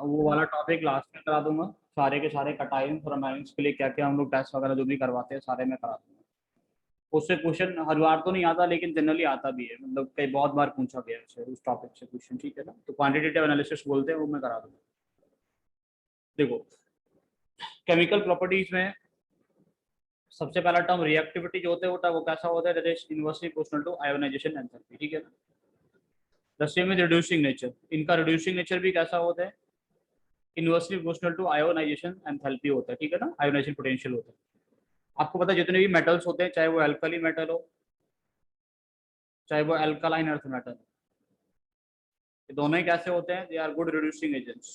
वो वाला topic last में करा दूंगा। सारे के सारे कटायंस और अमाइंस के लिए क्या क्या हम लोग टेस्ट वगैरह जो भी करवाते हैं सारे मैं करा दूंगा। उससे क्वेश्चन हर बार तो नहीं आता, लेकिन जनरली आता भी है, मतलब कई बहुत बार पूछा गया है उस टॉपिक से क्वेश्चन, ठीक है ना। तो क्वांटिटेटिव एनालिसिस बोलते हैं, वो मैं करा दूंगा। देखो, केमिकल प्रॉपर्टीज में सबसे पहला टर्म रिएक्टिविटी जो होता है वो कैसा होता है, that is inversely proportional to ionization enthalpy, ठीक है ना। The same is reducing nature, इनका रिड्यूसिंग नेचर भी कैसा होता है, inversely proportional to ionization enthalpy होता है, ठीक है ना, आयोनाइजेशन पोटेंशियल होता है। आपको पता है जितने भी मेटल्स होते हैं, चाहे वो अल्कली मेटल हो चाहे वो अल्कलाइन अर्थ मेटल, ये दोनों ही कैसे होते हैं, they are good reducing agents.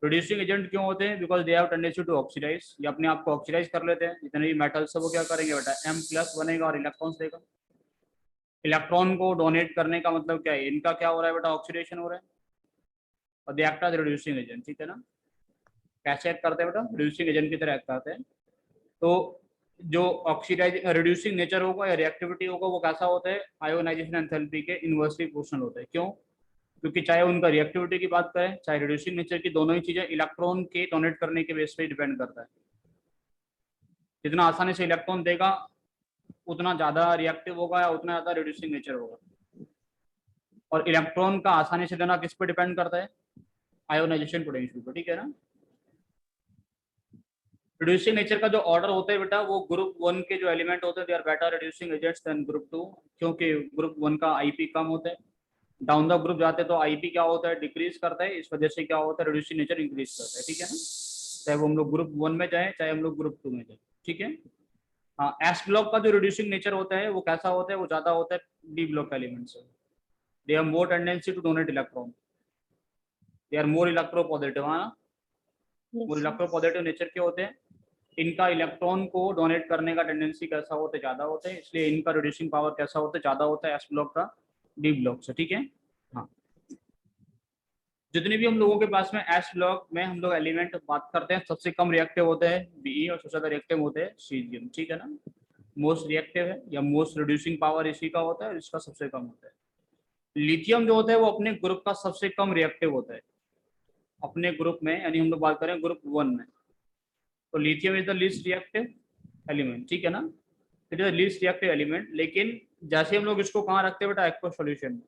Reducing agent क्यों होते हैं, because they have tendency to oxidize, ये अपने आप को ऑक्सीडाइज कर लेते हैं। जितने भी मेटल्स है वो क्या करेंगे बेटा, M+ बनेगा और इलेक्ट्रॉन्स देगा। इलेक्ट्रॉन को डोनेट करने का मतलब क्या है, इनका क्या हो रहा है बेटा, ऑक्सीडेशन हो रहा है, और they act as reducing agent, ठीक है ना। कैसे एक्ट करते हैं बेटा, रिड्यूसिंग एजेंट की तरह एक्ट करते हैं। तो जो ऑक्सीडाइज रिड्यूसिंग नेचर होगा या रिएक्टिविटी होगा वो कैसा होता है, आयोनाइजेशन एंथैल्पी के इनवर्सली प्रोपोर्शनल होता है। क्यों, क्योंकि चाहे उनका रिएक्टिविटी की बात करें चाहे रिड्यूसिंग नेचर की, दोनों ही चीजें इलेक्ट्रॉन के डोनेट करने के बेस पे डिपेंड करता है। जितना आसानी से इलेक्ट्रॉन देगा उतना ज्यादा रिएक्टिव होगा या उतना ज्यादा रिड्यूसिंग नेचर होगा। और इलेक्ट्रॉन का आसानी से देना किस पे डिपेंड करता है, आयोनाइजेशन पोटेंशियल पे, ठीक है ना। रिड्यूसिंग नेचर का जो ऑर्डर होता है बेटा, वो ग्रुप 1 के जो एलिमेंट होते हैं they are better reducing agents than group 2, क्योंकि ग्रुप 1 का आईपी कम होता है। डाउन द ग्रुप जाते तो आईपी क्या होता है, डिक्रीज करता है, इस वजह से क्या होता है, रिड्यूसिंग नेचर इंक्रीज करता है, ठीक है ना। चाहे वो हम लोग ग्रुप 1 में जाए चाहे हम लोग ग्रुप 2 में जाए, ठीक है। हाँ, एस ब्लॉक का जो रिड्यूसिंग नेचर होता है वो कैसा होता है, वो ज्यादा होता है डी ब्लॉक एलिमेंट से। They have more tendency to donate electron, they are more electropositive, हाँ, मोर इलेक्ट्रोपॉजिटिव नेचर के होते हैं। इनका इलेक्ट्रॉन को डोनेट करने का टेंडेंसी कैसा होता है, ज्यादा होता है, इसलिए इनका रिड्यूसिंग पावर कैसा होता है, ज्यादा होता है एस ब्लॉक का डी ब्लॉक से, ठीक है। हाँ, जितने भी हम लोगों के पास में एस ब्लॉक में हम लोग एलिमेंट बात करते हैं, सबसे कम रिएक्टिव होते हैं बीई और सबसे ज्यादा रिएक्टिव होते हैं सीजियम, ठीक है ना। मोस्ट रिएक्टिव है या मोस्ट रिड्यूसिंग पावर इसी का होता है, इसका सबसे कम होता है। लिथियम जो होता है वो अपने ग्रुप का सबसे कम रिएक्टिव होता है अपने ग्रुप में, यानी हम लोग बात करें ग्रुप 1 में, तो lithium is the least reactive element, ठीक है ना। It is the least reactive element, लेकिन जैसे हम लोग इसको कहाँ रखते हैं बेटा, aqueous solution,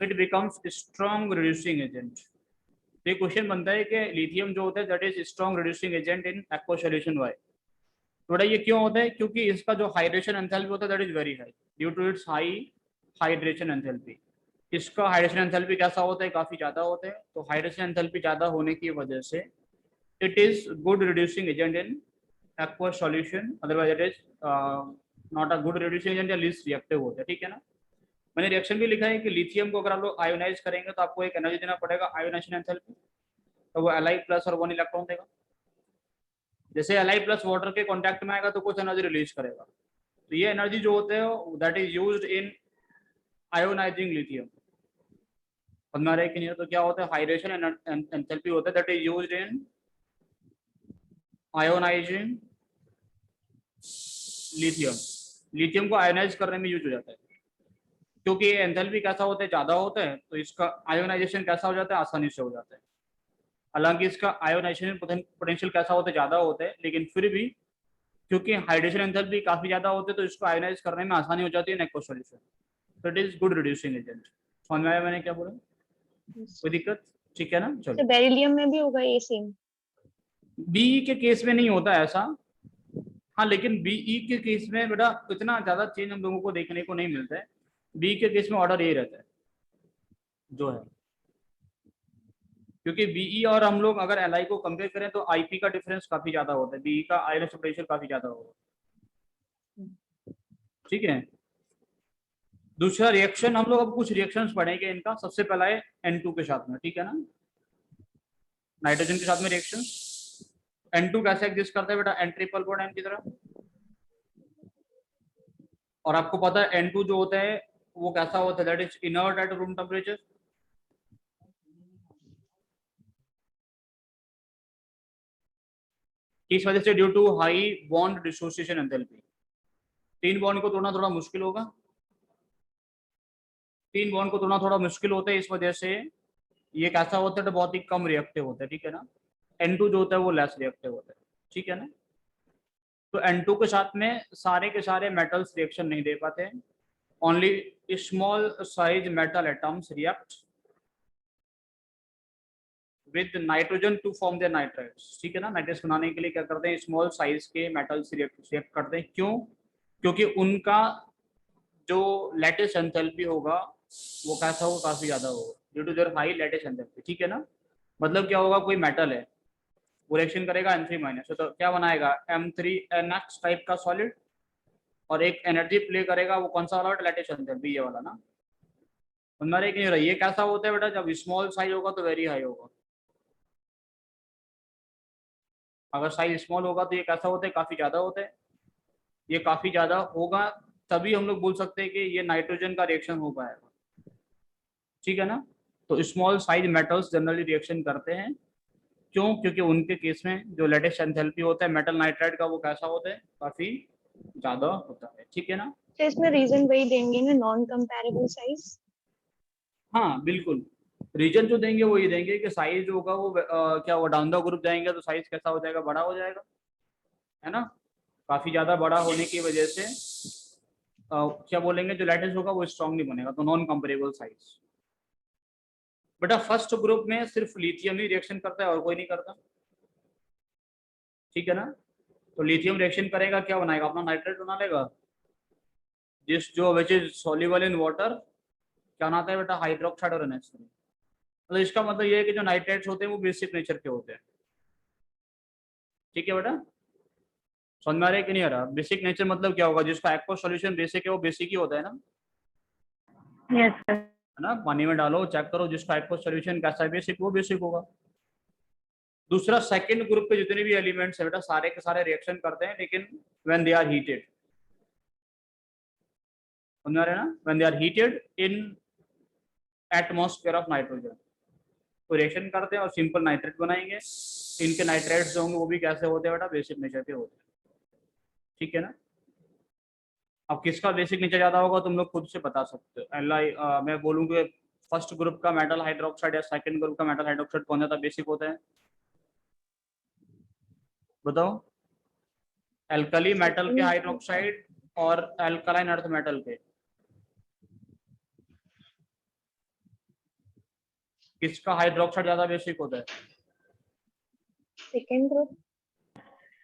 it becomes strong reducing agent. तो ये क्वेश्चन बनता है कि लिथियम जो होता है that is strong reducing agent in aqueous solution, why. थोड़ा ये क्यों होता है, क्योंकि इसका जो हाइड्रेशन एंथैल्पी होता है that is very high due to its high hydration enthalpy. इसका हाइड्रेशन एंथैल्पी कैसा होता है, काफी ज्यादा होता है, तो हाइड्रेशन एंथैल्पी ज्यादा होने की वजह से it is good reducing agent in aqueous solution, otherwise it is not a good reducing agent या least reactive होता है, ठीक है ना। मैंने रिएक्शन भी लिखा है कि लिथियम को अगर आप लोग आयोनाइज करेंगे तो आपको एक एनर्जी देना पड़ेगा, आयोनाइजेशन एंथैल्पी, तो वो Li+ और 1 इलेक्ट्रॉन देगा। जैसे Li+ वाटर के कांटेक्ट में आएगा तो कुछ एनर्जी रिलीज करेगा, तो ये एनर्जी जो होते हैं that is used in ionizing lithium. समझ में आ रहा है कि नहीं, तो क्या होता है, हाइड्रेशन एंथैल्पी होता है that is used in ionizing lithium. Lithium को आयोनाइज करने में यूज हो जाता है, क्योंकि ये एंथैल्पी कैसा होता है, ज्यादा होता है, तो इसका आयोनाइजेशन कैसा हो जाता है, आसानी से हो जाता है। हालांकि इसका आयोनाइजेशन पोटेंशियल कैसा होता है, ज्यादा होता है, लेकिन फिर भी क्योंकि हाइड्रेशन एंथैल्पी काफी ज्यादा होते हैं तो इसको आयोनाइज करने में आसानी हो जाती है एक्वस सॉल्यूशन, तो it is good reducing agent. समझ में आया मैंने क्या बोला, कोई दिक्कत, ठीक है ना। चलो, बेरिलियम में भी होगा ये सेम? बी के केस में नहीं होता ऐसा, हाँ, लेकिन बीई के केस में बेटा इतना ज्यादा चेंज हम लोगों को देखने को नहीं मिलता है। बी के केस में ऑर्डर यही रहता है जो है, क्योंकि बीई और हम लोग अगर एलआई को कंपेयर करें तो आईपी का डिफरेंस काफी ज्यादा होता है, बीई का आयनिक पोटेंशियल काफी ज्यादा होगा, ठीक है। दूसरा रिएक्शन, हम लोग अब कुछ रिएक्शंस पढ़ेंगे इनका। सबसे पहला है N2 के साथ में, ठीक है ना, नाइट्रोजन के साथ में रिएक्शन। N2 कैसे एग्जिस्ट करता है बेटा, N ट्रिपल बॉन्ड N की तरह, और आपको पता है N2 जो होता है वो कैसा होता है, that is inert at room temperature. इस वजह से due to high bond dissociation enthalpy, 3 bond को तोड़ना थोड़ा मुश्किल होगा, 3 बॉन्ड को तोड़ना थोड़ा मुश्किल होता है, इस वजह से ये कैसा होता है तो बहुत ही कम रिएक्टिव होता है, ठीक है ना। N2 जो होता है वो लेस रिएक्टिव होता है, ठीक है ना। तो N2 के साथ में सारे के सारे मेटल्स रिएक्शन नहीं दे पाते हैं, only small size metal atoms react with nitrogen to form the nitrides, ठीक है ना। नाइट्रेट्स बनाने के लिए क्या करते हैं, स्मॉल साइज के मेटल्स रिएक्ट करते हैं। क्यों? क्योंकि उनका जो लैटिस एंथैल्पी होगा वो कैसा होगा, काफी ज्यादा होगा due to their high lattice enthalpy, ठीक है ना। मतलब क्या होगा, कोई मेटल है वो रिएक्शन करेगा N3 माइनस, तो क्या बनाएगा M3NX टाइप का सॉलिड, और एक एनर्जी प्ले करेगा, वो कौन सा वाला, लैटिस एंथैल्पी ये वाला ना। समझ रहे कि नहीं? ये कैसा होता है बेटा, जब स्मॉल साइज होगा तो वेरी हाई होगा, अगर साइज स्मॉल होगा तो ये कैसा होता है, काफी ज्यादा होता है। ये काफी ज्यादा होगा तभी हम लोग बोल सकते हैं कि ये नाइट्रोजन का रिएक्शन हो पाएगा, ठीक है ना। तो small size metals generally reaction करते हैं। क्यों? क्योंकि उनके केस में जो लेटेस्ट एंथैल्पी होता है मेटल नाइट्राइड का वो कैसा होता है, काफी ज्यादा होता है, ठीक है ना। तो इसमें रीजन वही देंगे ना, नॉन कंपैरेबल साइज। हाँ बिल्कुल, रीजन जो देंगे वो ये देंगे कि साइज जो होगा वो क्या होगा, डाउन द ग्रुप जाएंगे तो साइज कैसा हो जाएगा, बड़ा हो जाएगा, है ना। काफी ज्यादा बड़ा होने की वजह से क्या बोलेंगे, जो लैटिस होगा वो स्ट्रांग नहीं बनेगा, तो नॉन कंपेरेबल साइज। बेटा फर्स्ट ग्रुप में सिर्फ लिथियम ही रिएक्शन करता है और कोई नहीं करता, ठीक है ना। तो लिथियम रिएक्शन करेगा, क्या बनाएगा, अपना नाइट्रेट बना लेगा, जिस जो which is soluble in water, क्या बनाता है बेटा, हाइड्रोक्साइड और NH3। मतलब इसका मतलब ये है कि जो नाइट्रेट्स होते हैं वो बेसिक नेचर के होते हैं, ठीक है बेटा। समझ में आ रहा है कि नहीं आ रहा? बेसिक नेचर मतलब क्या होगा, जिसका एक्वस सॉल्यूशन बेसिक है वो बेसिक ही होता है ना, यस सर। है ना। पानी में डालो चेक करो, जिसका एक्वस सॉल्यूशन कैसा है बेसिक, वो बेसिक होगा। दूसरा सेकंड ग्रुप के जितने भी एलिमेंट्स है बेटा सारे के सारे रिएक्शन करते हैं, लेकिन व्हेन दे आर हीटेड, समझ रहे हैं ना, when they are heated in atmosphere of nitrogen, तो रिएक्शन करते हैं और सिंपल नाइट्रेट बनाएंगे। इनके नाइट्रेट्स जो होंगे वो भी कैसे होते हैं बेटा, बेसिक नेचर के होते हैं, ठीक है ना। अब किसका बेसिक नेचर ज्यादा होगा तुम लोग खुद से बता सकते हो। मैं बोलूंगा फर्स्ट ग्रुप का मेटल हाइड्रोक्साइड या सेकंड ग्रुप का मेटल हाइड्रोक्साइड कौन ज्यादा बेसिक होता है, बताओ। एल्कली मेटल के हाइड्रोक्साइड और एल्कलाइन अर्थ मेटल के, किसका हाइड्रोक्साइड ज्यादा बेसिक होता है? Second group.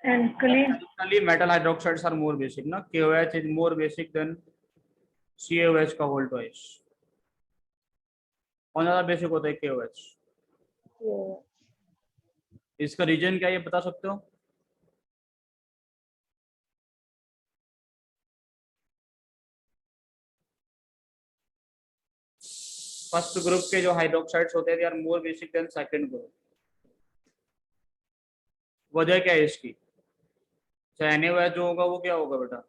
Alkali metal hydroxides are more basic ना, KOH is more basic than CaOH का होल ट्वाइस। कौन ज्यादा बेसिक होता है, KOH। इसका रीजन क्या है ये बता सकते हो? फर्स्ट ग्रुप के जो हाइड्रोक्साइड्स होते हैं they are more basic than second group. वजह क्या है इसकी? NaOH जो होगा वो क्या होगा बेटा,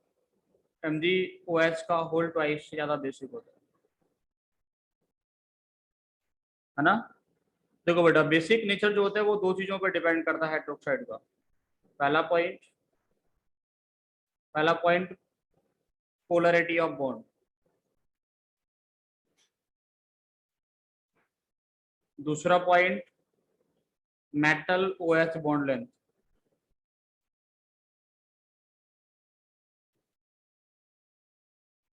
MgOH का होल ट्वाइस से ज्यादा बेसिक होता है ना। देखो बेटा बेसिक नेचर जो होता है वो दो चीजों पर डिपेंड करता है हाइड्रोक्साइड का। पहला पॉइंट पोलरिटी ऑफ बॉन्ड, दूसरा point metal OH bond length.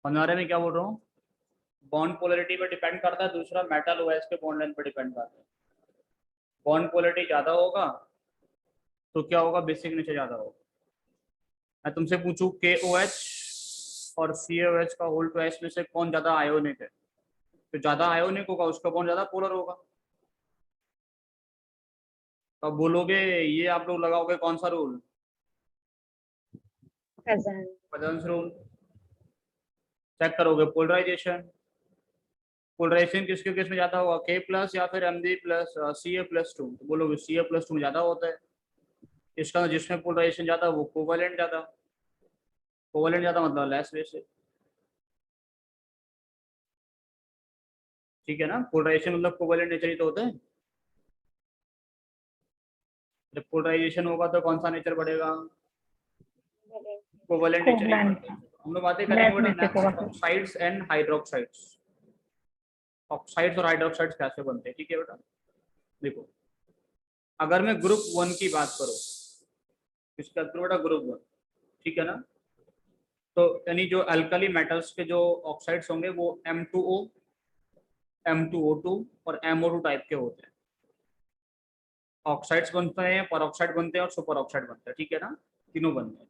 समझ में क्या बोल रहा हूँ? बॉन्ड पोलरिटी पे डिपेंड करता है, दूसरा मेटल OH के बॉन्ड लेंथ पे डिपेंड करता है। बॉन्ड पोलरिटी ज्यादा होगा तो क्या होगा, बेसिक नेचर ज्यादा होगा। मैं तुमसे पूछूं KOH और CaOH का होल ट्वाइस में से कौन ज्यादा आयोनिक है, तो ज्यादा आयोनिक होगा उसका बॉन्ड ज्यादा पोलर होगा। तो बोलोगे ये आप लोग लगाओगे कौन सा रूल, पजन्स रूल। चेक करोगे पोलराइजेशन, पोलराइजेशन किसके केस में ज्यादा होगा, K+ या फिर Mg+Ca+2, तो बोलोगे Ca+2 ज्यादा होता है। इसका जिसमें पोलराइजेशन ज्यादा वो कोवेलेंट ज्यादा, कोवेलेंट ज्यादा मतलब लेस बेसिक, ठीक है ना। पोलराइजेशन मतलब कोवेलेंट नेचर ही तो होता है। जब पोलराइजेशन होगा तो कौन सा नेचर बढ़ेगा, कोवेलेंट नेचर ही बढ़ेगा। हम लोग बातें करेंगे बेटा ऑक्साइड्स एंड हाइड्रोक्साइड्स, ऑक्साइड्स और हाइड्रोक्साइड्स कैसे बनते हैं, ठीक है बेटा। देखो, अगर मैं ग्रुप 1 की बात करूं, इसका बेटा ग्रुप 1, ठीक है ना, तो यानी जो अल्कली मेटल्स के जो ऑक्साइड्स होंगे वो M2O, M2O2 और MO2 टाइप के होते हैं। ऑक्साइड्स बनते हैं, परऑक्साइड बनते हैं और सुपर ऑक्साइड बनते हैं, ठीक है ना, तीनों बनते हैं,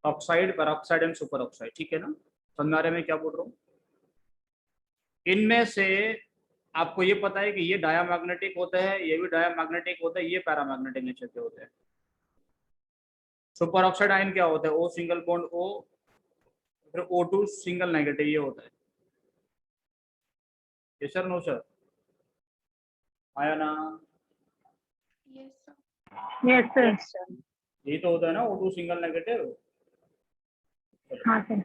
oxide, peroxide and super oxide, ठीक है ना। समझ में आ रहा है मैं क्या बोल रहा हूँ? इनमें से आपको ये पता है कि ये डायामैग्नेटिक होते हैं, ये भी डायामैग्नेटिक होते हैं, ये पैरामैग्नेटिक नेचर के होते हैं। सुपर ऑक्साइड आयन क्या होता है? O सिंगल बॉन्ड O, फिर O2 सिंगल नेगेटिव, ये होता है। ये सर, नो सर, आया ना? Yes, sir. Yes, sir. यही तो होता है ना, O2 सिंगल नेगेटिव। हाँ सर।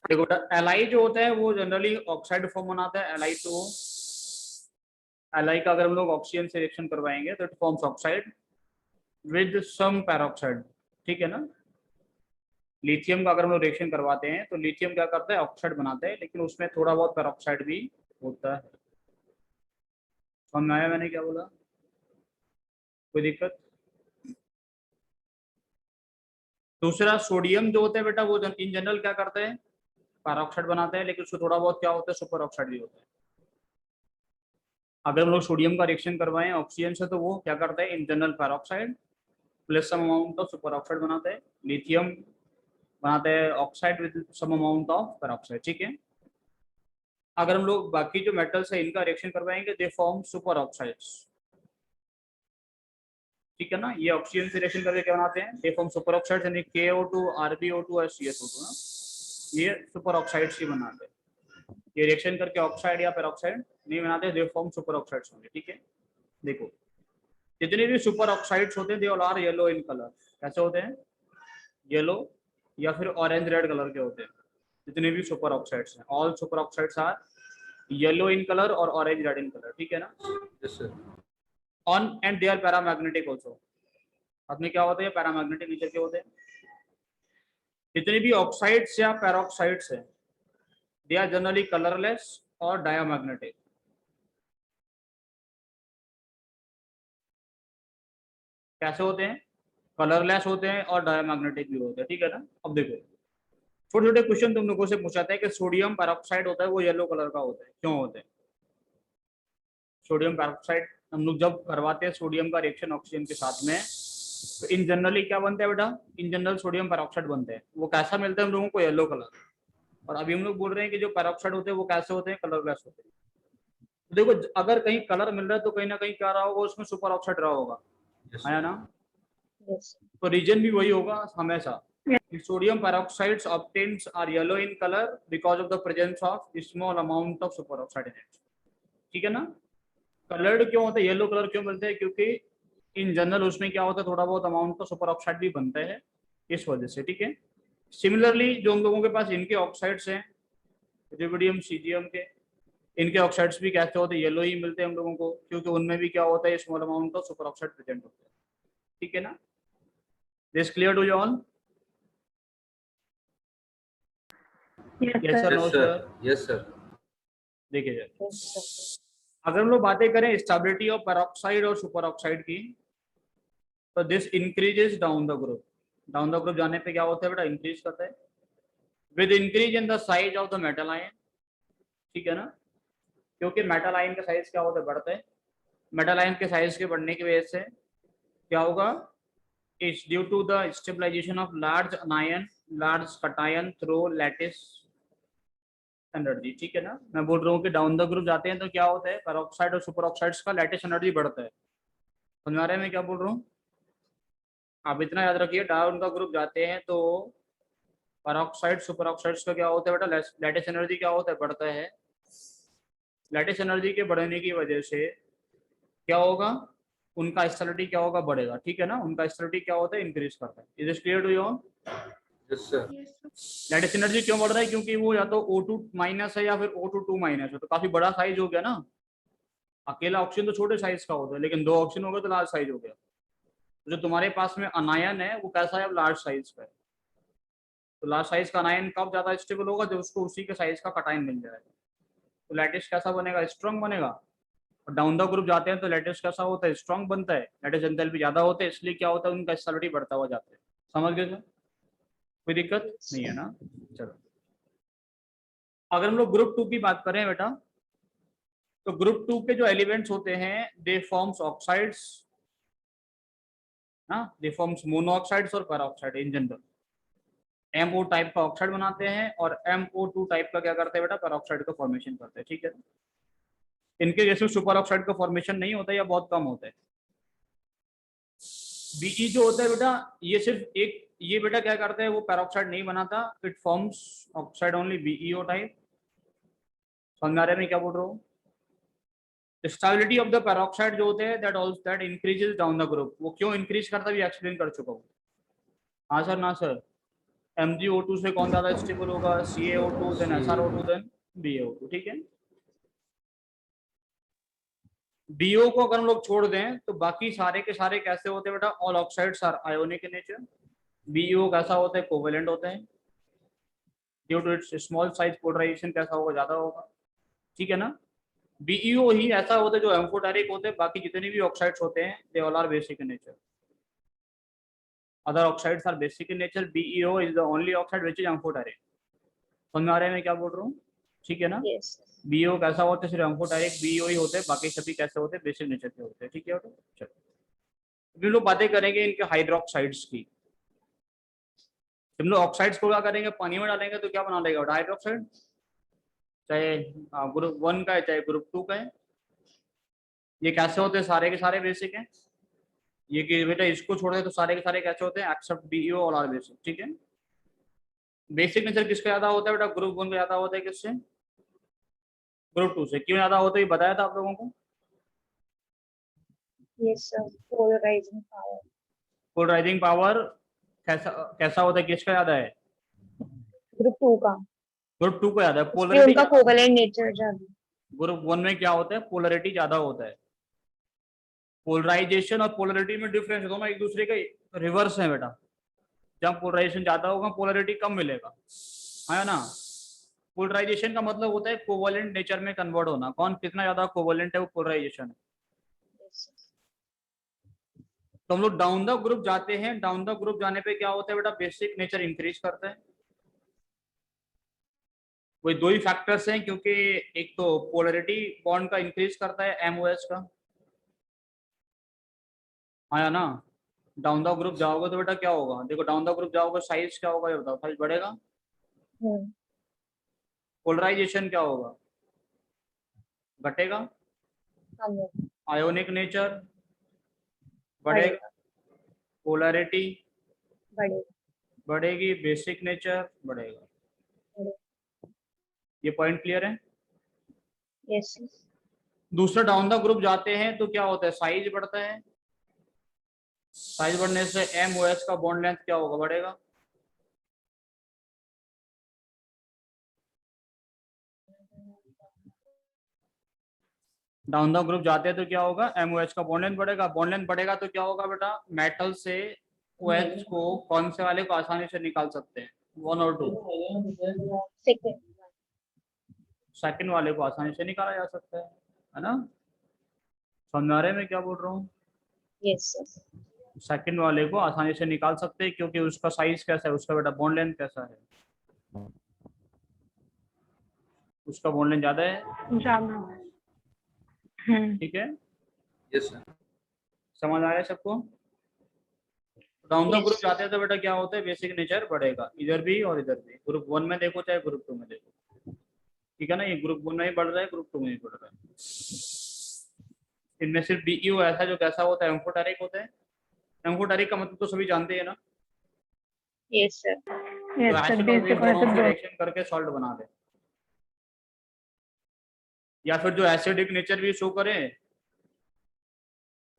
देखो, Li जो होता है वो जनरली ऑक्साइड फॉर्म बनाता है, Li2O। Li का अगर हम लोग ऑक्सीजन से रिएक्शन करवाएंगे तो it forms oxide with some peroxide, ठीक है ना। लिथियम का अगर हम लोग रिएक्शन करवाते हैं तो लिथियम क्या करता है? ऑक्साइड बनाता है, लेकिन उसमें थोड़ा बहुत पैरोक्साइड भी होता है। समझ में आया मैंने क्या बोला? कोई दिक्कत? दूसरा, सोडियम जो होता है बेटा, वो इन जनरल क्या करते हैं? पैरोक्साइड बनाते हैं, लेकिन उसको थोड़ा बहुत क्या होता है? सुपर ऑक्साइड भी होता है। अगर हम लोग सोडियम का रिएक्शन करवाएं ऑक्सीजन से तो वो क्या करता है? In general peroxide plus some amount of super oxide बनाते हैं। लिथियम बनाते हैं oxide with some amount of peroxide, ठीक है। अगर हम लोग बाकी जो मेटल्स है इनका रिएक्शन करवाएंगे, दे फॉर्म सुपर ऑक्साइड्स, ठीक है ना। ये ऑक्सीजन से रिएक्शन करके क्या बनाते हैं? दे फॉर्म सुपर ऑक्साइड्स, यानी KO2, RbO2 और CSO2 ना, ये सुपर ऑक्साइड्स ही बनाते हैं। ये रिएक्शन करके ऑक्साइड या पेरोक्साइड नहीं बनाते, दे फॉर्म सुपर ऑक्साइड्स होंगे, ठीक है। देखो, जितने भी सुपर ऑक्साइड्स होते हैं they all are yellow in colour. कैसे होते हैं? येलो या फिर ऑरेंज रेड कलर के होते हैं। जितने भी सुपर ऑक्साइड्स हैं, all superoxides are yellow in colour और ऑरेंज रेड इन कलर, ठीक है ना। Yes, sir. On and they are paramagnetic also. साथ में क्या होते हैं? पैरामैग्नेटिक नेचर के होते हैं। जितने भी ऑक्साइड्स या पैरोक्साइड्स हैं दे आर जनरली कलरलेस और डायामैग्नेटिक। कैसे होते हैं? कलरलेस होते हैं और डायामैग्नेटिक भी होते हैं, ठीक है ना। अब देखो, छोटे छोटे क्वेश्चन तुम लोगों से पूछाते हैं कि सोडियम पैरोक्साइड होता है वो येलो कलर का होता है, क्यों होता है? सोडियम पैरोक्साइड हम लोग जब करवाते हैं सोडियम का रिएक्शन ऑक्सीजन के साथ में, तो इन जनरली क्या बनता है बेटा? इन जनरल सोडियम पैरोक्साइड बनते हैं। वो कैसा मिलता है हम लोगों को? Yellow colour. और अभी हम लोग बोल रहे हैं कि जो पैरोक्साइड होते हैं वो कैसे होते हैं? कलरलेस होते हैं। तो देखो, अगर कहीं कलर मिल रहा है तो कहीं ना कहीं क्या रहा होगा? उसमें सुपर ऑक्साइड रहा होगा, Yes, आया sir. ना। Yes. तो रीजन भी वही होगा हमेशा। Sodium peroxides obtains are yellow in colour because of the presence of small amount of super oxide in it, ठीक है ना। कलर्ड क्यों होता है? येलो कलर क्यों मिलते हैं? क्योंकि इन जनरल उसमें क्या होता है? थोड़ा बहुत अमाउंट का सुपर ऑक्साइड भी बनता है, इस वजह से, ठीक है। सिमिलरली जो हम लोगों के पास इनके ऑक्साइड्स हैं, रुबिडियम, सीजियम के, इनके ऑक्साइड्स भी कैसे होते हैं? येलो ही मिलते हैं हम लोगों को, क्योंकि उनमें भी क्या होता है? Small amount of super oxide present होता है, ठीक है ना। This clear to you all? Yes, yes sir, sir. No Yes, सर? sir. Yes, sir. देखिए सर, Yes, sir. अगर हम लोग बातें करें स्टेबिलिटी ऑफ पेरोक्साइड और सुपर ऑक्साइड की, तो this increases down the group. Down the group जाने पे क्या होता है बेटा? इंक्रीज करता है with increase in the size of the metal ion, ठीक है ना। क्योंकि मेटल आयन का साइज क्या होता है? बढ़ता है। मेटल आयन के साइज के बढ़ने की वजह से क्या होगा? It's due to the stabilization of large ion, large cation through lattice energy, ठीक है ना। मैं बोल रहा हूँ कि डाउन द ग्रुप जाते हैं तो क्या होता है? पेरोक्साइड और सुपर ऑक्साइड्स का लैटिस एनर्जी बढ़ता है। समझ आ रहा है मैं क्या बोल रहा हूँ? आप इतना याद रखिए, डाउन द ग्रुप जाते हैं तो पेरोक्साइड, सुपर ऑक्साइड्स का क्या होता है बेटा? लैटिस एनर्जी क्या होता है? बढ़ता है। लैटिस एनर्जी के बढ़ने की वजह से क्या होगा? उनका स्टेबिलिटी क्या होगा? बढ़ेगा, ठीक है ना। उनका स्टेबिलिटी क्या होता है? इंक्रीज करता है। Is it clear to you? Yes, sir. Yes, sir. Lattice energy क्यों बढ़ रहा है? क्योंकि वो या तो O2 माइनस है या फिर O2 माइनस है, तो काफी बड़ा साइज हो गया ना। अकेला ऑक्सीजन तो छोटे साइज का होता है, लेकिन दो ऑक्सीजन हो गए तो लार्ज साइज हो गया। तो जो तुम्हारे पास में अनायन है वो कैसा है? अब लार्ज साइज का है। तो लार्ज साइज का अनायन कब ज्यादा स्टेबल होगा? जब उसको उसी के साइज का कटायन मिल जाएगा। तो लैटिस कैसा बनेगा? स्ट्रॉन्ग बनेगा। और डाउन द ग्रुप जाते हैं तो लैटिस कैसा होता है, स्ट्रॉन्ग बनता है, लैटिस एंथैल्पी ज्यादा होते हैं, इसलिए क्या होता है उनका स्टेबिलिटी बढ़ता हुआ जाता है। समझ गए सर? कोई दिक्कत नहीं है ना? चलो अगर हम लोग ग्रुप 2 की बात करें बेटा, तो ग्रुप 2 के जो एलिमेंट्स होते हैं दे फॉर्म्स ऑक्साइड्स, ना दे फॉर्म्स मोनोऑक्साइड्स और peroxide in general. MO type का ऑक्साइड बनाते हैं और MO2 टाइप का क्या करते हैं बेटा, पेरोक्साइड का फॉर्मेशन करते हैं, ठीक है। इनके जैसे सुपर ऑक्साइड का फॉर्मेशन नहीं होता या बहुत कम होता है। BE जो होता है बेटा ये सिर्फ एक, ये बेटा क्या करते हैं वो पेरोक्साइड नहीं बनाता, it forms oxide only BeO type. समझ आ रहा है मैं क्या बोल रहा हूँ? स्टेबिलिटी ऑफ द पेरोक्साइड जो होते हैं that increases down the group, वो क्यों इंक्रीज करता है भी एक्सप्लेन कर चुका हूँ। हाँ सर ना सर, MgO2 से कौन ज्यादा स्टेबल होगा, CaO2 then SrO2 then BaO2, ठीक है। BO को अगर हम लोग छोड़ दें तो बाकी सारे के सारे कैसे होते हैं बेटा, all oxides are ionic in nature. BeO कैसा होता है, कोवेलेंट होता है, due to its small size polarization कैसा होगा, ज्यादा होगा, ठीक है ना। BeO ही ऐसा होता है जो एम्फोटेरिक होते हैं, बाकी जितने भी ऑक्साइड्स होते हैं they all are basic in nature. Other oxides are basic in nature, BeO is the only oxide which is amphoteric. समझ में आ रहा है मैं क्या बोल रहा हूँ? ठीक है ना। Yes. BeO कैसा होता है, सिर्फ एम्फोटेरिक BeO ही होते हैं, बाकी सभी कैसे होते हैं, बेसिक नेचर के होते हैं, ठीक है। चलो हम लोग बातें करेंगे इनके हाइड्रोक्साइड्स की। हम लोग ऑक्साइड्स को क्या करेंगे, पानी में डालेंगे तो क्या बना लेगा हाइड्रोक्साइड, चाहे ग्रुप 1 का है चाहे ग्रुप 2 का है। ये कैसे होते हैं, सारे के सारे बेसिक हैं। ये कि बेटा इसको छोड़ दे तो सारे के सारे कैसे होते हैं, एक्सेप्ट BeO और आर बेसिक, ठीक है। बेसिक नेचर किसका ज्यादा होता है बेटा, ग्रुप 1 का ज्यादा होता है, किससे, ग्रुप 2 से। क्यों ज्यादा होता है ये बताया था आप लोगों को। Yes, sir. Polarizing power. Polarizing power कैसा कैसा होता है, किसका ज्यादा है, Group 2 का। ग्रुप 2 का ज्यादा है। इसलिए पोलरिटी उनका कोवेलेंट नेचर ज्यादा। ग्रुप 1 में क्या होता है, पोलरिटी ज्यादा होता है। पोलराइजेशन और पोलरिटी में डिफरेंस है, दोनों एक दूसरे के रिवर्स है बेटा। जब पोलराइजेशन ज्यादा होगा पोलरिटी कम मिलेगा, है ना। पोलराइजेशन का मतलब होता है कोवेलेंट नेचर में कन्वर्ट होना, कौन कितना ज्यादा कोवेलेंट है वो पोलराइजेशन है। Yes, sir. तो हम लोग डाउन द ग्रुप जाते हैं, डाउन द ग्रुप जाने पे क्या होता है बेटा, बेसिक नेचर इंक्रीज करता है। वही दो ही फैक्टर्स हैं, क्योंकि एक तो पोलरिटी बॉन्ड का इंक्रीज करता है MOH का, आया ना। डाउन द ग्रुप जाओगे तो बेटा क्या होगा, देखो डाउन द ग्रुप जाओगे साइज क्या होगा ये बताओ, साइज बढ़ेगा। Hmm. पोलराइजेशन क्या होगा, घटेगा। हम आयोनिक नेचर बढ़ेगा, पोलरिटी बड़े बढ़ेगी, बेसिक नेचर बढ़ेगा। ये पॉइंट क्लियर है। यस दूसरा डाउन द ग्रुप जाते हैं तो क्या होता है, साइज बढ़ता है। साइज बढ़ने से MOH का बॉन्ड लेंथ क्या होगा, बढ़ेगा। डाउन द ग्रुप जाते हैं तो क्या होगा, MOH का बॉन्ड लेंथ बढ़ेगा। बॉन्ड लेंथ बढ़ेगा तो क्या होगा बेटा, मेटल से OH को कौन से वाले को आसानी से निकाल सकते हैं, 1 और 2। सेकंड सेकंड वाले को आसानी से निकाला जा सकता है ना। समझा रहे मैं क्या बोल रहा हूँ। यस सर सेकंड वाले को आसानी से निकाल सकते हैं क्योंकि उसका साइज कैसा है, उसका बेटा बॉन्ड लेंथ कैसा है, उसका बॉन्ड लेंथ ज्यादा है, ज्यादा। ठीक है। Yes, sir. समझ आ रहा है सबको। Down the Yes. ग्रुप जाते हैं तो बेटा क्या होता है, बेसिक नेचर बढ़ेगा, इधर भी और इधर भी। ग्रुप 1 में देखो चाहे ग्रुप 2 में देखो, ठीक है ना। ये ग्रुप 1 में ही बढ़ रहा है, ग्रुप 2 में भी बढ़ रहा है। इनमें सिर्फ BeO ऐसा जो कैसा होता है, एम्फोटेरिक होता है। एम्फोटेरिक का मतलब तो सभी जानते हैं ना, यस सर तो यस सर, एसिड और बेस बेसिक और दोनों से एसिड रिएक्शन करके सॉल्ट बना दे, या फिर जो एसिडिक नेचर भी शो करे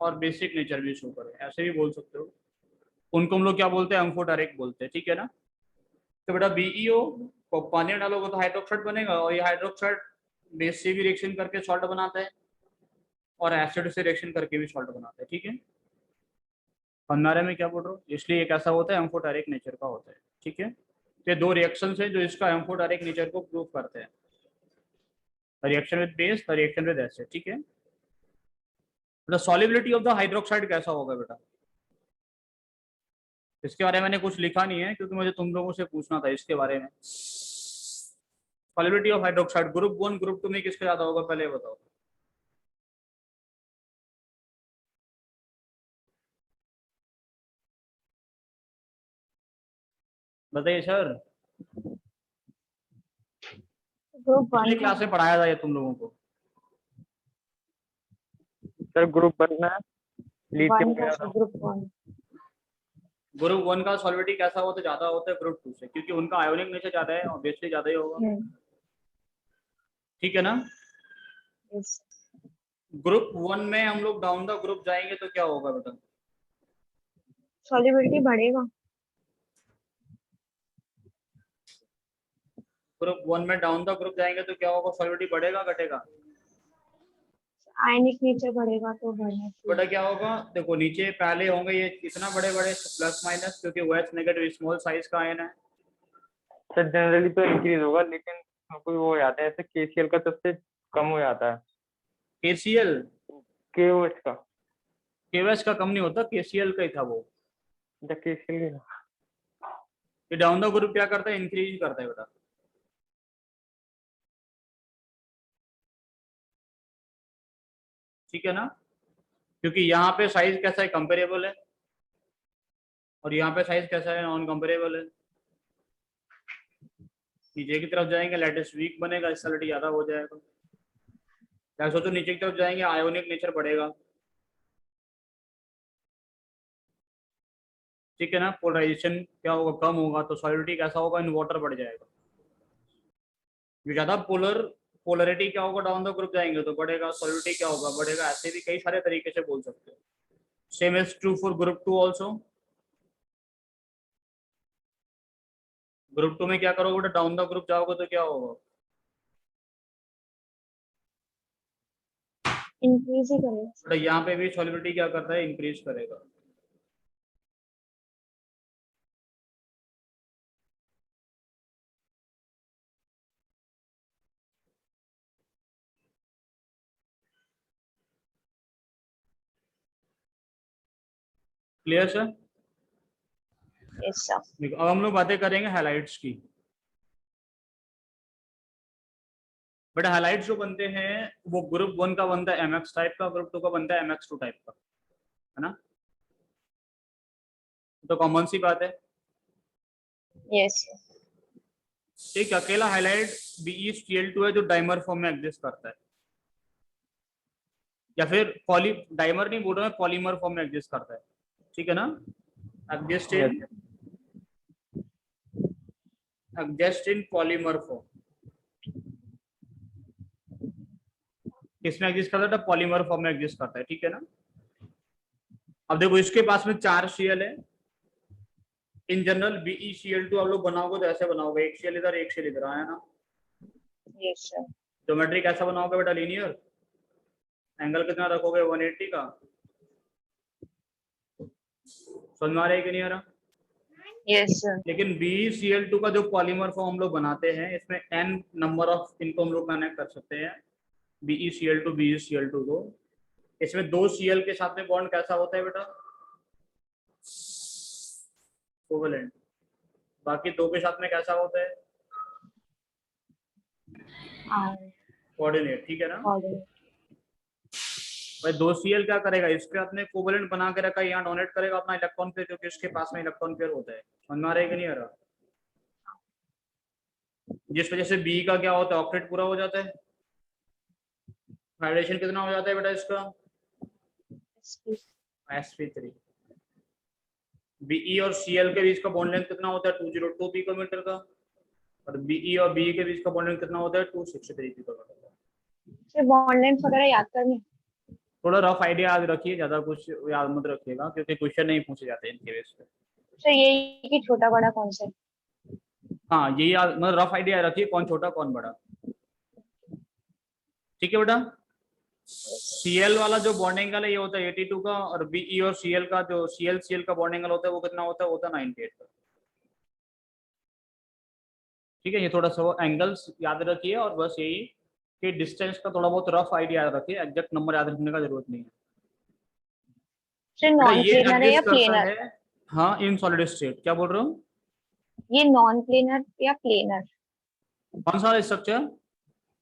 और बेसिक नेचर भी शो करे, ऐसे भी बोल सकते हो। उनको हम लोग क्या बोलते हैं, एम्फोटेरिक बोलते हैं, ठीक है ना। तो बेटा BeO को पानी में डालोगे तो हाइड्रोक्साइड बनेगा, और ये हाइड्रोक्साइड बेस से भी रिएक्शन करके सॉल्ट बनाता है और एसिड से रिएक्शन करके भी सॉल्ट बनाता है, ठीक है। भंडारे में क्या बोल रहा हूँ, इसलिए एक ऐसा होता है एम्फोटेरिक नेचर का होता है, ठीक है। ये दो रिएक्शन है जो इसका एम्फोटेरिक नेचर को प्रूव करते हैं, reaction with base, reaction with acid, ठीक है। The solubility of the hydroxide कैसा होगा बेटा? इसके बारे में मैंने कुछ लिखा नहीं है क्योंकि मुझे तुम लोगों से पूछना था इसके बारे में। Solubility of hydroxide group 1 group 2 में किसका ज्यादा होगा पहले बताओ। बताइए सर, ग्रुप पिछली 1 क्लास में पढ़ाया था ये तुम लोगों को। सर ग्रुप 1 में लिथियम का वगैरह। ग्रुप 1 ग्रुप 1 का सॉल्युबिलिटी कैसा होता है? ज्यादा होता है ग्रुप 2 से, क्योंकि उनका आयोनिक नेचर ज्यादा है, ऑब्वियसली ज्यादा ही होगा। ठीक है ना? यस ग्रुप 1 में हम लोग डाउन द ग्रुप जाएंगे तो क्या होगा बेटा? सॉल्युबिलिटी बढ़ेगा। ग्रुप 1 में डाउन द ग्रुप जाएंगे तो क्या होगा? सॉल्युबिलिटी बढ़ेगा घटेगा? आयनिक नेचर बढ़ेगा तो बढ़ना बेटा चाहिए। क्या होगा? देखो नीचे पहले होंगे ये इतना बड़े बड़े प्लस माइनस, क्योंकि OH नेगेटिव स्मॉल साइज का आयन है। सर जनरली तो इंक्रीज होगा, लेकिन कोई वो हो जाता है, जैसे KCl का सबसे कम हो जाता है, KCl KOH का। KOH का कम नहीं होता, KCl का ही था वो। KCl ये डाउन द ग्रुप क्या करता है? इंक्रीज करता है बेटा। ठीक है ना? क्योंकि यहाँ पे साइज कैसा है? कंपेरेबल है, और यहाँ पे साइज कैसा है? नॉन कंपेरेबल है। नीचे की तरफ जाएंगे लैटिस वीक बनेगा, स्टेबिलिटी ज्यादा हो जाएगा। क्या सोचो, नीचे की तरफ जाएंगे आयोनिक नेचर बढ़ेगा। ठीक है ना? पोलराइजेशन क्या होगा? कम होगा, तो सॉलिडिटी कैसा होगा? इन वाटर बढ़ जाएगा। जो ज्यादा पोलरिटी क्या होगा? डाउन द ग्रुप जाएंगे तो बढ़ेगा। सॉलिडिटी क्या होगा? बढ़ेगा। ऐसे भी कई सारे तरीके से बोल सकते हो। Same is true for group 2 also. Group 2 में क्या करोगे? डाउन द ग्रुप जाओगे तो क्या होगा? इंक्रीज ही करेगा। तो यहाँ पे भी सॉलिडिटी क्या करता है? इंक्रीज करेगा। Clear sir? Yes sir. देखो अब हम लोग बातें करेंगे हैलाइड्स की। बट हैलाइड्स जो बनते हैं वो ग्रुप 1 का बनता है MX टाइप का, ग्रुप 2 का बनता है MX2 टाइप का, है ना? तो कॉमन सी बात है। यस एक अकेला हाइलाइट BeCl2 है जो डाइमर फॉर्म में एग्जिस्ट करता है, या फिर पॉली डाइमर नहीं बोल रहा मैं, पॉलीमर फॉर्म में एग्जिस्ट करता है। ठीक है ना? Exist in polymer form. किसमें एग्जिस्ट करता है? पॉलीमर फॉर्म में एग्जिस्ट करता है। ठीक है ना? अब देखो इसके पास में 4 Cl है। इन जनरल BeCl2 आप लोग बनाओगे तो ऐसे बनाओगे, एक Cl इधर एक Cl इधर, आया ना? Yes sir. ज्योमेट्री कैसा बनाओगे बेटा? लीनियर। एंगल कितना रखोगे? 180 का। समझ में आ रहा है कि नहीं आ रहा? Yes sir. लेकिन BeCl2 का जो पॉलीमर फॉर्म हम लोग बनाते हैं, इसमें n नंबर ऑफ इनको हम लोग कनेक्ट कर सकते हैं, BeCl2 को। इसमें 2 Cl के साथ में बॉन्ड कैसा होता है बेटा? कोवेलेंट। बाकी 2 के साथ में कैसा होता है? कोऑर्डिनेट। ठीक है ना? भाई 2 Cl क्या करेगा? इसके अपने कोवेलेंट बना के रखा है, यहाँ डोनेट करेगा अपना इलेक्ट्रॉन पेयर, क्योंकि इसके पास में इलेक्ट्रॉन पेयर होता है। समझ में आ रहा है कि नहीं आ रहा? जिस वजह से बी का क्या होता है? ऑक्टेट पूरा हो जाता है। हाइड्रेशन कितना हो जाता है बेटा इसका? sp3। Be और Cl के बीच का बॉन्ड लेंथ कितना होता है? 202 पिकोमीटर का। और Be और Be के बीच का बॉन्ड लेंथ कितना होता है? 263 पिकोमीटर का। सर बॉन्ड लेंथ वगैरह याद करनी। थोड़ा रफ आइडिया याद रखिए, ज्यादा कुछ याद मत रखिएगा, क्योंकि क्वेश्चन नहीं पूछे जाते हैं इनके बेस पे। सर यही कि छोटा बड़ा कौन सा है? हाँ यही याद, मतलब रफ आइडिया रखिए कौन छोटा कौन बड़ा। ठीक है बेटा? Cl वाला जो बॉन्ड एंगल है ये होता है 82 का, और Be और Cl का जो Cl का बॉन्ड एंगल होता है वो कितना होता है? 98 का। ठीक है? ये थोड़ा सा एंगल्स याद रखिए, और बस यही कि डिस्टेंस का थोड़ा बहुत रफ आइडिया याद रखिए, एग्जैक्ट नंबर याद रखने का जरूरत नहीं है। सर बेटा नॉन ये प्लेनर है या एग्जिस्ट करता प्लेनर? है, हाँ इन सॉलिड स्टेट। क्या बोल रहे हो? ये नॉन प्लेनर या प्लेनर? कौन सा स्ट्रक्चर?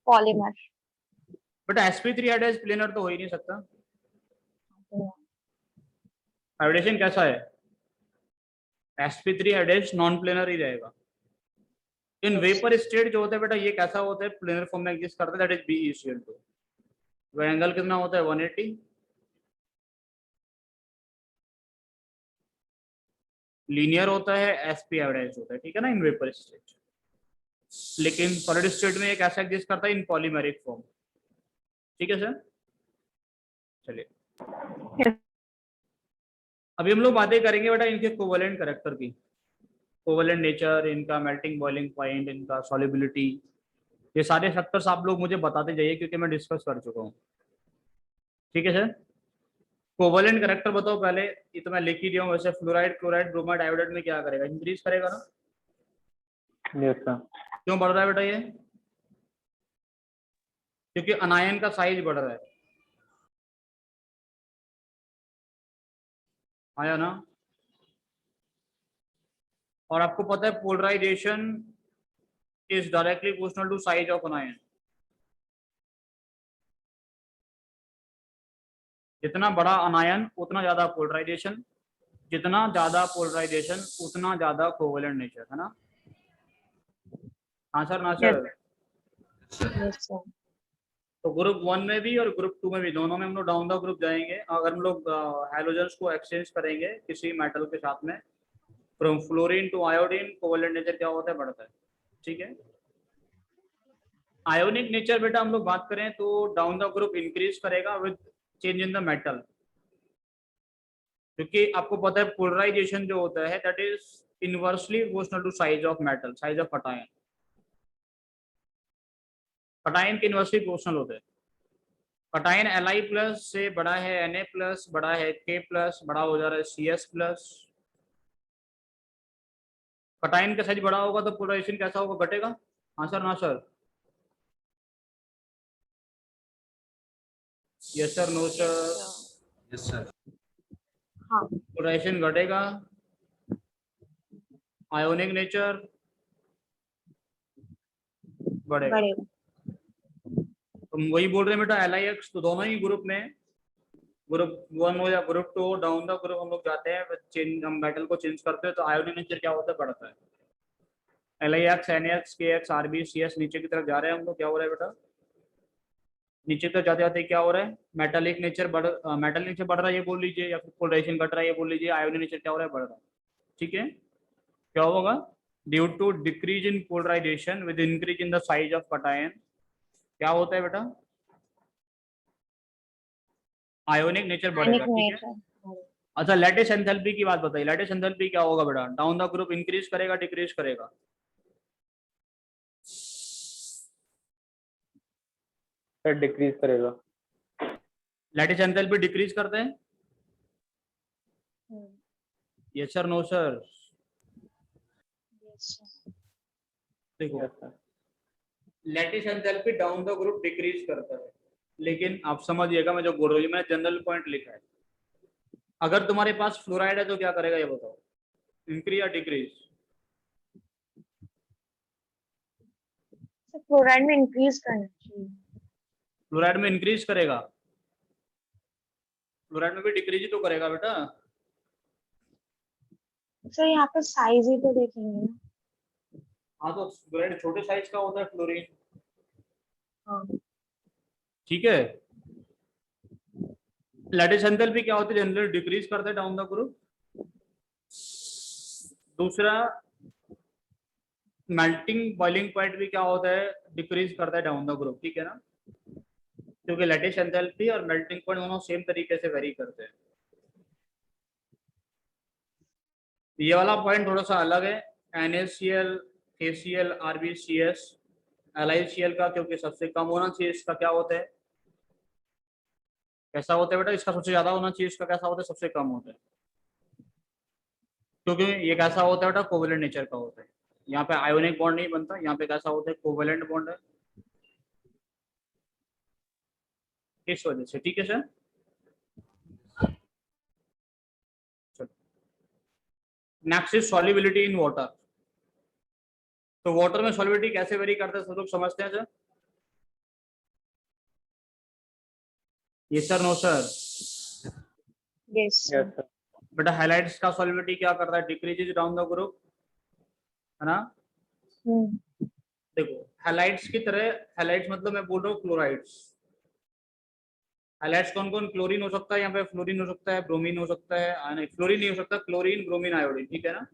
पॉलीमर। बेटा sp3 हाइड्राइड प्लेनर तो हो ही नहीं सकता। हाइब्रिडेशन कैसा है? sp3 हाइड्राइड नॉन प्लेनर ही रहेगा। इन वेपर स्टेट जो होता है बेटा, ये कैसा होता है? प्लेनर फॉर्म में एग्जिस्ट करता है, दैट इज BeCl2। वो एंगल कितना होता है? 180। लीनियर होता है, sp एवरेज होता है, ठीक है ना, इन वेपर स्टेट। लेकिन सॉलिड स्टेट में ये कैसा एग्जिस्ट करता है? इन पॉलीमेरिक फॉर्म। ठीक है सर, चलिए Yes. अभी हम लोग बातें करेंगे बेटा इनके कोवेलेंट कैरेक्टर की। कोवेलेंट नेचर, इनका मेल्टिंग बॉइलिंग पॉइंट, इनका सॉलिबिलिटी, ये सारे फैक्टर्स आप लोग मुझे बताते जाइए क्योंकि मैं डिस्कस कर चुका हूँ। ठीक है सर, कोवेलेंट कैरेक्टर बताओ पहले। ये तो मैं लिख ही दिया हूँ वैसे। फ्लोराइड, क्लोराइड, ब्रोमाइड, आयोडाइड में क्या करेगा? इंक्रीज करेगा ना। Yes sir. क्यों बढ़ रहा है बेटा ये? क्योंकि अनायन का साइज बढ़ रहा है। आया ना? और आपको पता है polarization is directly proportional to size of anion. जितना बड़ा अनायन उतना ज्यादा पोलराइजेशन, जितना ज्यादा पोलराइजेशन उतना ज्यादा कोवेलेंट नेचर, है ना? हाँ सर, ना Yes. सर? Yes sir. तो ग्रुप 1 में भी और ग्रुप 2 में भी, दोनों में हम लोग डाउन द ग्रुप जाएंगे। अगर हम लोग हैलोजेंस को एक्सचेंज करेंगे किसी मेटल के साथ में, from fluorine to iodine, covalent nature क्या होता है? बढ़ता है। ठीक है। आयोनिक नेचर बेटा हम लोग बात करें तो डाउन द ग्रुप इंक्रीज करेगा with change in the metal, क्योंकि आपको पता है पोलराइजेशन जो होता है that is inversely proportional to size of metal, size of cation. Cation के इनवर्सली प्रोपोर्शनल होते हैं। कटायन Li प्लस से बड़ा है Na प्लस, बड़ा है K प्लस, बड़ा हो जा रहा है CS प्लस। कटायन का साइज बड़ा होगा तो पोलराइजेशन कैसा होगा? घटेगा। हाँ सर, ना sir? Yes sir, no sir? Yes, sir. हाँ। पोलराइजेशन घटेगा। आयोनिक नेचर बढ़ेगा। बढ़ेगा। तो वही बोल रहे हैं बेटा, LiX तो दोनों ही ग्रुप में, ग्रुप 1 हो या ग्रुप 2, डाउन द ग्रुप हम लोग जाते हैं, चेंज, हम मेटल को चेंज करते हैं तो आयोनिक नेचर क्या होता है? बढ़ता है। LiX, NaX, KX, Rb, CS नीचे की तरफ जा रहे हैं हम लोग। क्या हो रहा है बेटा? नीचे तक जाते जाते क्या हो रहा है? मेटालिक नेचर मेटल नेचर बढ़ रहा है ये बोल लीजिए, या फिर पोलराइजेशन घट रहा है ये बोल लीजिए। आयोनिक नेचर क्या हो रहा है? बढ़ रहा है। ठीक है। क्या होगा? Due to decrease in polarization with increase in the size of cation, क्या होता है बेटा? आयोनिक नेचर बढ़ेगा। आयोनिक ठीक है। नेचर। अच्छा, लैटिस एंथैल्पी की बात बताइए। लैटिस एंथैल्पी क्या होगा बेटा? डाउन द ग्रुप इंक्रीज करेगा, डिक्रीज करेगा? सर डिक्रीज करेगा। लैटिस एंथैल्पी डिक्रीज करते हैं? Yes sir, no sir? देखो, yes sir. Lattice enthalpy down the group decrease करता है, लेकिन आप समझिएगा मैं जो बोल रहा हूँ, मैंने जनरल पॉइंट लिखा है। अगर तुम्हारे पास फ्लोराइड है तो क्या करेगा ये बताओ? इंक्रीज या डिक्रीज? क्लोराइड में इंक्रीज करना चाहिए। फ्लोराइड में इंक्रीज करेगा। फ्लोराइड में भी डिक्रीज ही तो करेगा बेटा। सर यहाँ पे साइज ही तो देखेंगे ना। हाँ, तो फ्लोराइड छोटे साइज का होता है, फ्लोरीन। हाँ। ठीक है। लैटिस एंथैल्पी क्या होती है? जनरली डिक्रीज करता है डाउन द ग्रुप। दूसरा, मेल्टिंग बॉइलिंग पॉइंट भी क्या होता है? डिक्रीज करता है डाउन द ग्रुप। ठीक है ना, क्योंकि लैटिस एंथैल्पी और मेल्टिंग पॉइंट दोनों सेम तरीके से वेरी करते हैं। ये वाला पॉइंट थोड़ा सा अलग है। NaCl, KCl, RbCs, LiCl का क्योंकि सबसे कम होना चाहिए, इसका क्या होता है? कैसा होता है बेटा? इसका सबसे ज्यादा होना चाहिए, इसका कैसा होता है? सबसे कम होता है। क्योंकि ये कैसा होता है बेटा? कोवेलेंट नेचर का होता है। यहाँ पे आयोनिक बॉन्ड नहीं बनता, यहाँ पे कैसा होता है? कोवेलेंट बॉन्ड है, इस वजह से। ठीक है sir? Next is solubility in water. तो वाटर में सॉल्युबिलिटी कैसे वेरी करते हैं सब लोग समझते हैं sir? Yes sir, no sir? Yes, sir. Yes sir. बेटा हाइलाइट्स का सॉल्युबिलिटी क्या करता है? डिक्रीजेज डाउन द ग्रुप, है ना? Hmm. देखो हैलाइड्स की तरह, हैलाइड्स मतलब मैं बोल रहा हूँ क्लोराइड्स। हैलाइड्स कौन कौन? क्लोरीन हो सकता है, यहाँ पे फ्लोरीन हो सकता है, ब्रोमीन हो सकता है, नहीं फ्लोरीन नहीं हो सकता, क्लोरीन, ब्रोमीन, आयोडीन, ठीक है ना?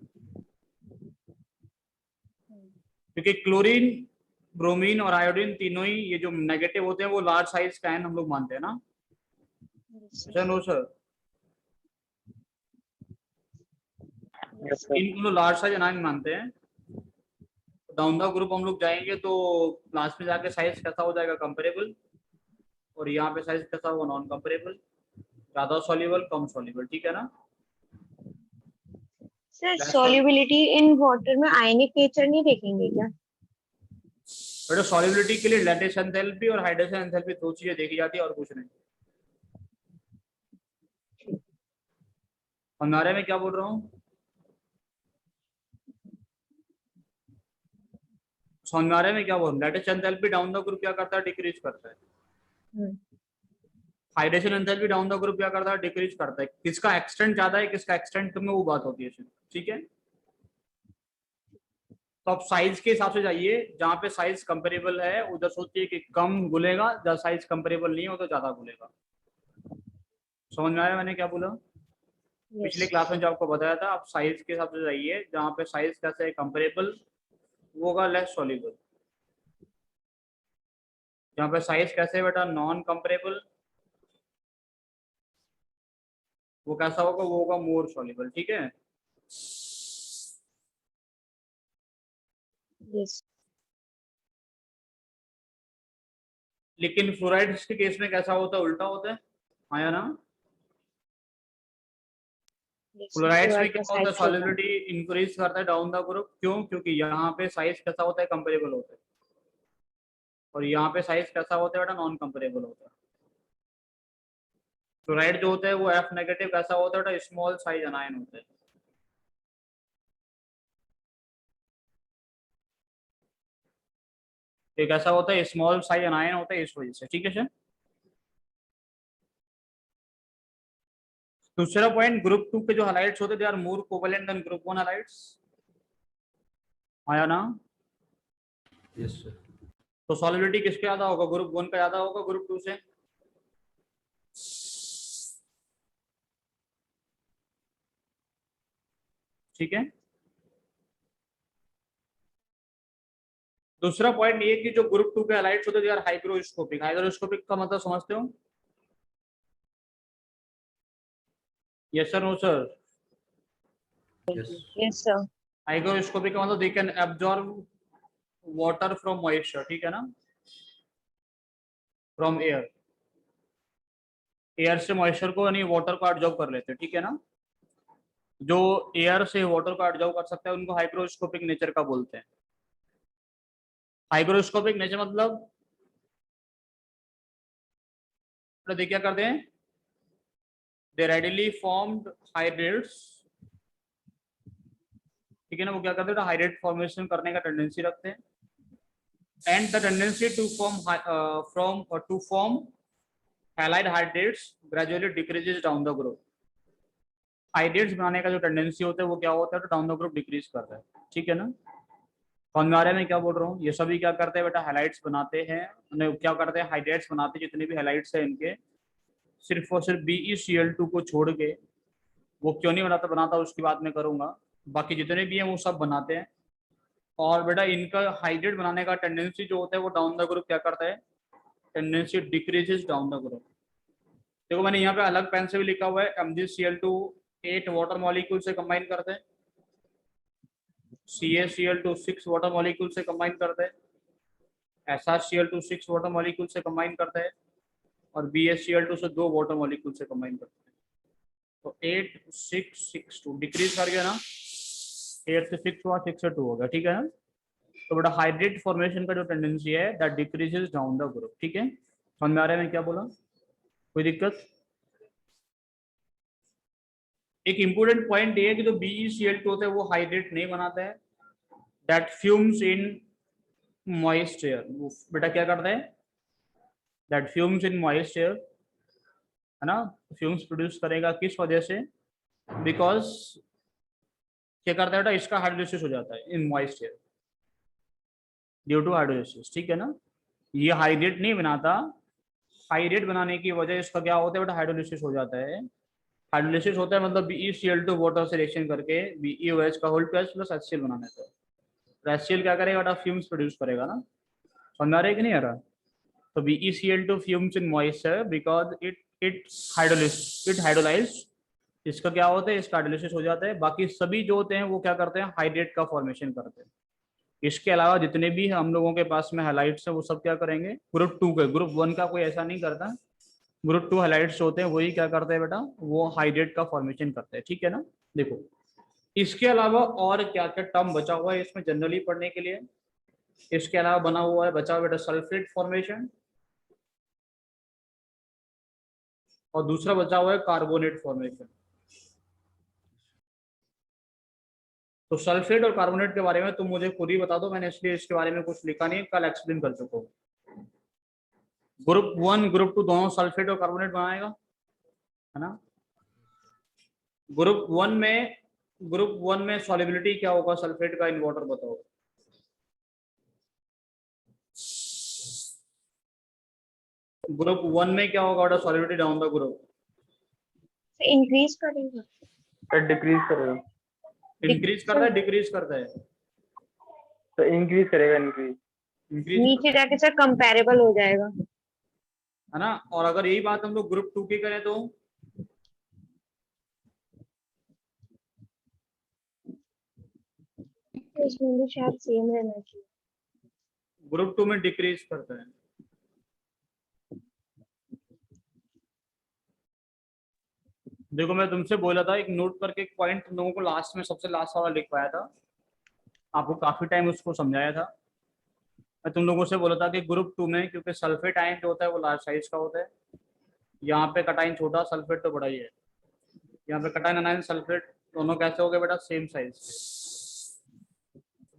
क्योंकि क्लोरीन, ब्रोमीन और आयोडीन तीनों ही ये जो नेगेटिव होते हैं वो लार्ज साइज का आयन हम लोग मानते हैं ना? Yes, sir no sir? Yes sir. इनको लोग लार्ज साइज आयन मानते हैं। डाउन द ग्रुप हम लोग जाएंगे तो लास्ट में जाके साइज कैसा हो जाएगा? कंपेरेबल। और यहाँ पे साइज कैसा होगा? Non comparable. ज्यादा सॉल्युबल, कम सॉल्युबल, ठीक है ना? sir, That's all. solubility in water में ionic nature नहीं देखेंगे क्या? बेटा सॉल्युबिलिटी के लिए लैटिस एंथैल्पी और हाइड्रेशन एंथैल्पी दो चीजें देखी जाती है और कुछ नहीं। हमारे में क्या बोल रहा हूँ? सौंदर्य में क्या बोल? Lattice enthalpy down the group क्या करता है? डिक्रीज करता है। Hmm. Hydration enthalpy down the group क्या करता है? डिक्रीज करता है। किसका एक्सटेंट ज्यादा है, किसका एक्सटेंट कम है, वो बात होती है सिर्फ, ठीक है? तो आप साइज के हिसाब से जाइए, जहाँ पे साइज कंपेरेबल है उधर सोचिए कि कम घुलेगा, जहाँ साइज कंपेरेबल नहीं है उधर ज्यादा घुलेगा। समझ में आया मैंने क्या बोला? पिछले Yes. क्लास में जो आपको बताया था, आप साइज के हिसाब से जाइए, जहाँ पे साइज कैसे है कंपेरेबल वो होगा लेस सॉल्युबल। जहाँ पे साइज कैसे है बेटा? नॉन कंपेरेबल, वो कैसा होगा? वो होगा मोर सॉल्युबल, ठीक है? Yes. लेकिन फ्लोराइड्स के केस में कैसा होता है? उल्टा होता है, आया ना? Yes. फ्लोराइड्स में Fluoride क्या का होता है? size छोटा है. सॉल्युबिलिटी इंक्रीज करता है डाउन द ग्रुप। क्यों? क्योंकि यहाँ पे साइज कैसा होता है? कंपेरेबल होता है। और यहाँ पे साइज कैसा होता है बेटा? नॉन कंपेरेबल होता है। फ्लोराइड जो होता है वो एफ नेगेटिव कैसा होता है बेटा? स्मॉल साइज अनायन होता है। एक ऐसा होता है स्मॉल साइज अनायन होता है इस वजह से, ठीक है सर? दूसरा पॉइंट, ग्रुप 2 के जो हाइलाइट्स होते हैं they are more covalent than group 1 halides, आया ना? Yes, sir. तो सॉल्युबिलिटी किसके ज्यादा होगा? ग्रुप 1 का ज्यादा होगा ग्रुप 2 से। ठीक है? दूसरा पॉइंट ये कि जो ग्रुप 2 के हाइलाइट्स होते हैं दे आर हाइग्रोस्कोपिक। हाइग्रोस्कोपिक का मतलब समझते हो? Yes sir, no sir? Yes. Yes, sir. Hygroscopic का मतलब they can absorb water from moisture, ठीक है ना? फ्रॉम एयर, एयर से मॉइस्चर को यानी वाटर को एब्जॉर्ब कर लेते हैं, ठीक है ना? जो एयर से वाटर को एब्जॉर्ब कर सकता है उनको हाइग्रोस्कोपिक नेचर का बोलते हैं। हाइग्रोस्कोपिक नेचर मतलब तो क्या करते हैं? दे रेडिली फॉर्म्ड हाइड्रेट्स, ठीक है ना? वो क्या करते हैं? हाइड्रेट फॉर्मेशन करने का टेंडेंसी रखते हैं। And the tendency to form halide hydrates gradually decreases down the group. Hydrates बनाने का जो टेंडेंसी होता है वो क्या होता है? तो डाउन द ग्रुप डिक्रीज करता है, ठीक है ना? बारे में क्या बोल रहा हूँ? ये सभी क्या करते हैं बेटा? हाइलाइट्स बनाते हैं। क्या करते हैं? हाइड्रेट्स बनाते हैं। जितने भी हाइलाइट्स हैं इनके सिर्फ और सिर्फ BeCl2 को छोड़ के, वो क्यों नहीं बनाता बनाता उसकी बात मैं करूंगा, बाकी जितने भी हैं वो सब बनाते हैं। और बेटा इनका हाइड्रेट बनाने का टेंडेंसी जो होता है वो डाउन द ग्रुप क्या करता है? Tendency decreases down the group. देखो मैंने यहाँ पे अलग पेन से भी लिखा हुआ है, MgCl2 8 वाटर मॉलिक्यूल से कंबाइन करते हैं, CaCl2 6 वाटर मॉलिक्यूल से कंबाइन करते हैं, SrCl2 6 वाटर मॉलिक्यूल से कंबाइन करता है, और BaCl2 से 2 वाटर मॉलिक्यूल से कंबाइन करते हैं। तो 8 6 6 2 डिक्रीज कर गया ना? 8 से 6 हुआ, 6 से 2 हो गया, ठीक है ना? तो बेटा हाइड्रेट फॉर्मेशन का जो टेंडेंसी है that decreases down the group, ठीक है? समझ में आ रहा है मैं क्या बोला? कोई दिक्कत? एक इम्पोर्टेंट पॉइंट ये है कि जो BeCl2 होता है वो हाइड्रेट नहीं बनाता है, that fumes in moist air. बेटा क्या करता है, that fumes in moist air, है ना, फ्यूम्स प्रोड्यूस करेगा किस वजह से, बिकॉज क्या करता है बेटा, इसका हाइड्रोलिसिस हो जाता है in moist air due to hydrolysis, ठीक है ना। ये हाइड्रेट नहीं बनाता, हाइड्रेट बनाने की वजह इसका क्या होता है बेटा, हाइड्रोलिसिस हो जाता है। हाइड्रोलिसिस होता है मतलब BeCl2 वाटर से रिएक्शन करके BeOH का होल प्लस प्लस HCl बनाने से, HCl क्या करेगा बेटा, फ्यूम्स प्रोड्यूस करेगा ना, समझ आ रहा है कि नहीं आ रहा। तो BeCl2 fumes in moisture because it hydrolyse, इसका क्या होता है, इसका हाइड्रोलिसिस हो जाता है। बाकी सभी जो होते हैं वो क्या करते हैं, हाइड्रेट का फॉर्मेशन करते हैं। इसके अलावा जितने भी हम लोगों के पास में हाइलाइट्स है वो सब क्या करेंगे, ग्रुप 2 के, ग्रुप 1 का कोई ऐसा नहीं करता, ग्रुप 2 हाइलाइट्स होते हैं वही क्या करते हैं बेटा, वो हाइड्रेट का फॉर्मेशन करते हैं, ठीक है ना। देखो इसके अलावा और क्या क्या टर्म बचा हुआ है इसमें जनरली पढ़ने के लिए, इसके अलावा बना हुआ है, बचा हुआ बेटा सल्फेट फॉर्मेशन, और दूसरा बचा हुआ है कार्बोनेट फॉर्मेशन। तो सल्फेट और कार्बोनेट के बारे में तुम मुझे खुद ही बता दो, मैंने इसलिए इसके बारे में कुछ लिखा नहीं, कल एक्सप्लेन कर चुका हूँ। ग्रुप 1 ग्रुप 2 दोनों सल्फेट और कार्बोनेट बनाएगा, है ना। ग्रुप 1 में सॉल्युबिलिटी क्या होगा सल्फेट का इन वाटर, बताओ। ग्रुप 1 में क्या होगा बेटा solubility down the group, increase करेगा, डिक्रीज करेगा, इंक्रीज करता है डिक्रीज करता है, तो इंक्रीज करेगा, इंक्रीज इंक्रीज नीचे जाके सर कंपैरेबल हो जाएगा। है ना। और अगर यही बात हम लोग ग्रुप 2 की करें तो इसमें भी शायद सेम रहना चाहिए। ग्रुप 2 में डिक्रीज करता है। देखो मैं तुमसे बोला था एक नोट करके एक पॉइंट तुम लोगों को लास्ट में सबसे लास्ट वाला लिख पाया था, आपको काफी टाइम उसको समझाया था। मैं तुम लोगों से बोला था कि ग्रुप 2 में क्योंकि सल्फेट आयन जो होता है वो लार्ज साइज का होता है, यहाँ पे कटाइन छोटा, सल्फेट तो बड़ा ही है। यहाँ पे कटाइन अनायन सल्फेट दोनों कैसे हो गए बेटा, सेम साइज के।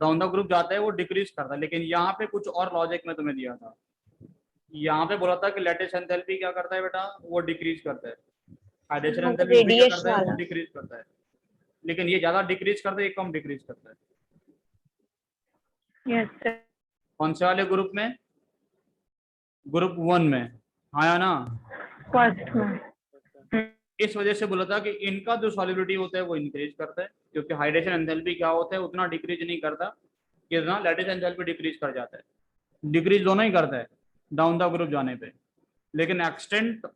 डाउन द ग्रुप जाता है वो डिक्रीज करता है, लेकिन यहाँ पे कुछ और लॉजिक में तुम्हें दिया था। यहाँ पे बोला था कि लैटिस एंथैल्पी क्या करता है बेटा, वो डिक्रीज करता है, हाइड्रेशन एंथैल्पी भी क्या रेडियस करता है, वो वाला। डिक्रीज करता है। लेकिन ये ज्यादा डिक्रीज करता है, ये कम डिक्रीज करता है। Yes, sir. कौन से वाले ग्रुप में, ग्रुप 1 में, हाँ या ना। First one. इस वजह से बोला था कि इनका जो सॉल्युबिलिटी होता है वो इंक्रीज करता है, क्योंकि हाइड्रेशन एंथैल्पी क्या होता है उतना डिक्रीज नहीं करता, कितना लैटिस एंथैल्पी डिक्रीज कर जाता है। डिक्रीज दोनों ही करता है डाउन द ग्रुप जाने पे, लेकिन extent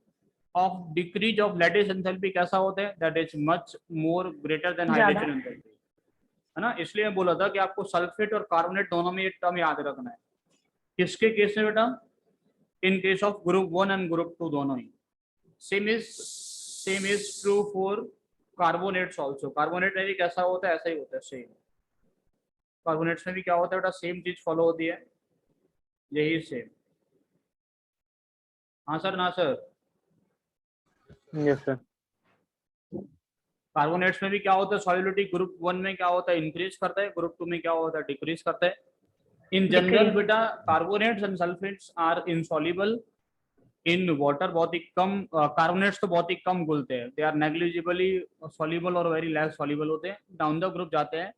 of decrease of lattice enthalpy कैसा होता है, that is much more greater than hydration enthalpy, है ना। इसलिए मैं बोला था कि आपको सल्फेट और कार्बोनेट दोनों में ये टर्म याद रखना है। किसके केस में बेटा, in case of group 1 and group 2 दोनों ही। Same is true for carbonates also. Carbonate में भी कैसा होता है, ऐसा ही होता है सेम। कार्बोनेट्स में भी क्या होता है बेटा, सेम चीज फॉलो होती है, यही सेम। हाँ सर, ना सर। Yes sir. कार्बोनेट्स में भी क्या होता है, सॉल्युबिलिटी ग्रुप 1 में क्या होता है, इंक्रीज करता है, ग्रुप 2 में क्या होता है, डिक्रीज करता है। इन जनरल बेटा carbonates and sulphates are insoluble in water, बहुत ही कम, कार्बोनेट्स तो बहुत ही कम घुलते हैं, दे आर नेग्लिजिबली सॉल्युबल और वेरी लेस सॉल्युबल होते हैं। डाउन द ग्रुप जाते हैं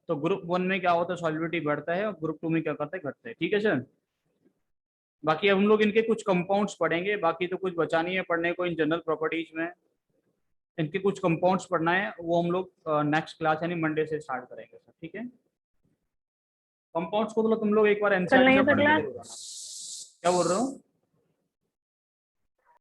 तो ग्रुप 1 में क्या होता है, सॉल्युबिलिटी बढ़ता है, और ग्रुप 2 में क्या करता है, घटता है, ठीक है सर। बाकी अब हम लोग इनके कुछ कंपाउंड्स पढ़ेंगे, बाकी तो कुछ बचा नहीं है पढ़ने को इन जनरल प्रॉपर्टीज में। इनके कुछ कंपाउंड्स पढ़ना है, वो हम लोग नेक्स्ट क्लास यानी मंडे से स्टार्ट करेंगे सर, ठीक है। कंपाउंड्स को तो तुम लोग एक बार एनसीईआरटी से पढ़ के, क्या बोल रहे हो।